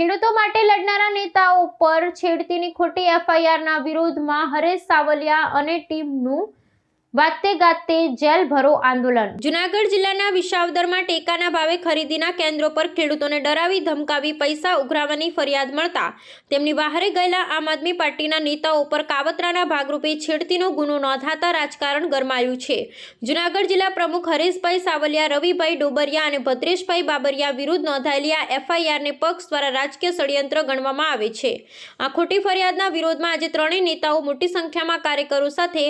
ખેડૂતો માટે લડનારા નેતાઓ પર છેડતીની ખોટી એફઆઈઆરના વિરોધમાં હરેશ સાવલિયા અને ટીમનું વાતે ગાતે જેલ ભરો આંદોલન। જૂનાગઢ જિલ્લાના વિસાવદરમાં ટેકાના ભાવે ખરીદીના કેન્દ્રો પર ખેડૂતોને ડરાવી ધમકાવી પૈસા ઉઘરાવવાની ફરિયાદ મળતા તેમની વહારે ગયેલા આમ આદમી પાર્ટીના નેતાઓ પર કાવતરાના ભાગરૂપે છેડતીનો ગુનો નોંધાતા રાજકારણ ગરમાયું છે। જૂનાગઢ જિલ્લા પ્રમુખ હરેશભાઈ સાવલિયા, રવિભાઈ ડોબરિયા અને ભદ્રેશભાઈ બાબરિયા વિરુદ્ધ નોંધાયેલી આ એફઆઈઆરને પક્ષ દ્વારા રાજકીય ષડયંત્ર ગણવામાં આવે છે। આ ખોટી ફરિયાદના વિરોધમાં આજે ત્રણેય નેતાઓ મોટી સંખ્યામાં કાર્યકરો સાથે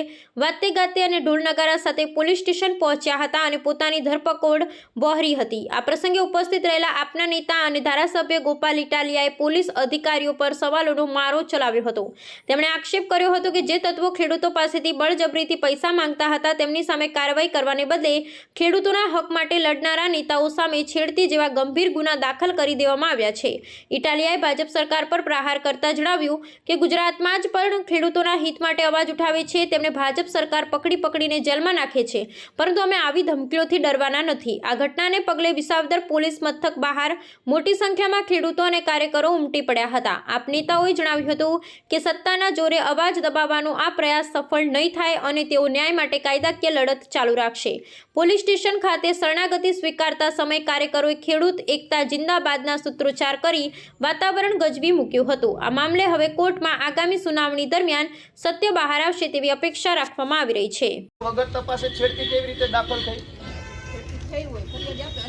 વાતે ગાતે ઢોલ નગારા સાથે પોલીસ સ્ટેશન પહોંચ્યા હતા અને પોતાની ધરપકડ વહોરી હતી। આ પ્રસંગે ઉપસ્થિત રહેલા આપના નેતા અને ધારાસભ્ય ગોપાલ ઇટાલિયાએ પોલીસ અધિકારીઓ પર સવાલોનો મારો ચલાવ્યો હતો। તેમણે આક્ષેપ કર્યો હતો કે જે તત્વો ખેડૂતો પાસેથી બળજબરીથી પૈસા માંગતા હતા તેમની સામે કાર્યવાહી કરવાને બદલે ખેડૂતોના હક માટે લડનારા નેતાઓ સામે છેડતી જેવા ગંભીર ગુના દાખલ કરી દેવામાં આવ્યા છે। ઇટાલિયાએ ભાજપ સરકાર પર પ્રહાર કરતા જણાવ્યું કે ગુજરાતમાં જ પણ ખેડૂતોના હિત માટે અવાજ ઉઠાવે છે તેમને ભાજપ સરકાર પકડીને જેલમાં નાખે છે, પરંતુ અમે આવી ધમકીઓથી ડરવાના નથી। આ ઘટનાને પગલે વિસાવદર પોલીસ મથક બહાર મોટી સંખ્યામાં ખેડૂતો અને કાર્યકરો ઉમટી પડ્યા હતા। આપ નેતાઓએ જણાવ્યું હતું કે સત્તાના જોરે અવાજ દબાવવાનો આ પ્રયાસ સફળ નહીં થાય અને તેઓ ન્યાય માટે કાયદાકીય લડત ચાલુ રાખશે। પોલીસ સ્ટેશન ખાતે શરણાગતિ સ્વીકારતા સમયે કાર્યકરોએ ખેડૂત એકતા જિંદાબાદના સૂત્રોચ્ચાર કરી વાતાવરણ ગજવી મૂક્યું હતું। આ મામલે હવે કોર્ટમાં આગામી સુનાવણી દરમિયાન સત્ય બહાર આવશે તેવી અપેક્ષા રાખવામાં આવી રહી છે। વગર તપાસે છેડતી કેવી રીતે દાખલ થઈ?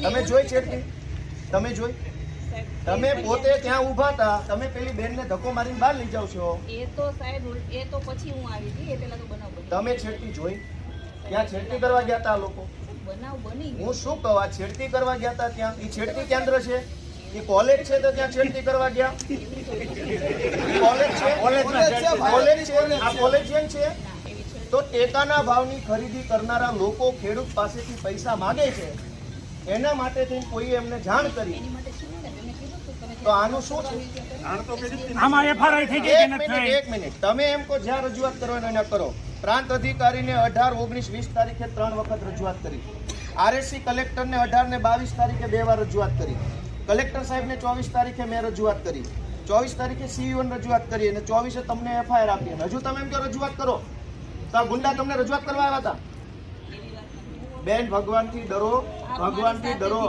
તમે જોઈ છેડતી? તમે જોઈ? તમે પોતે ત્યાં ઊભા હતા, તમે પેલી બેનને ધક્કો મારીને બહાર લઈ જાવ છો। એ તો સાહેબ એ તો પછી હું આવી ગઈ, એ પહેલા તો બનાવ બની। તમે છેડતી જોઈ? ત્યાં છેડતી કરવા ગયા હતા લોકો? બનાવ બની। હું શું કહું, આ છેડતી કરવા ગયા હતા ત્યાં? એ છેડતી કેન્દ્ર છે? એ કોલેજ છે તો ત્યાં છેડતી કરવા ગયા? કોલેજ છે? કોલેજ છે? આ કોલેજિયન છે? તો ટેકાના ભાવની ખરીદી કરનારા લોકો ખેડૂત પાસેથી પૈસા માંગે છે, એના માટે થઈને કોઈએ એમને જાણ કરી, તો આનું શું છે? એક મિનિટ, તમે એમ કહો જ્યાં રજૂઆત કરવાની ના કરો। પ્રાંત અધિકારીને 18, 19, 20 તારીખે 3 વખત રજૂઆત કરી। આરએસસી કલેક્ટરને 18 ને 22 તારીખે 2 વાર રજૂઆત કરી। કલેક્ટર સાહેબને 24 તારીખે મેં રજૂઆત કરી, 24 તારીખે સીઈઓને રજૂઆત કરી અને 24 તમને એફઆઈઆર આપી। હજુ તમે એમ કહો રજૂઆત કરો તો આ ગુંડા તમને રજૂઆત કરવા આવ્યા હતા? બેન, ભગવાનથી ડરો, ભગવાનથી ડરો।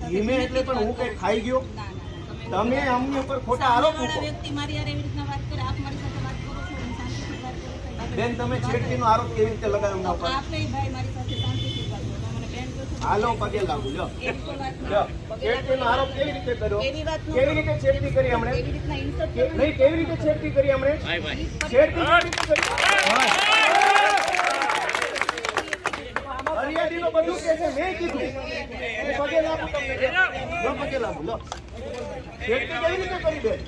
ધીમે એટલે પણ હું કઈ ખાઈ ગયો? તમે અમને ઉપર ખોટા આરોપ મૂકો। બેન, તમે છેડતીનો આરોપ કેવી રીતે લગાવ્યો ના ઉપર? હાલો, પગે લાગુ લો। છેડતીનો આરોપ કેવી રીતે કર્યો? કેવી રીતે છેડતી કરી હમણે? નહીં, કેવી રીતે છેડતી કરી હમણે? છેડતી હરિયાળીનો બધું કે છે, મેં કીધું પગે લાગુ તમને, પગે લાગુ લો। છેડતી કેવી રીતે કરી બેન?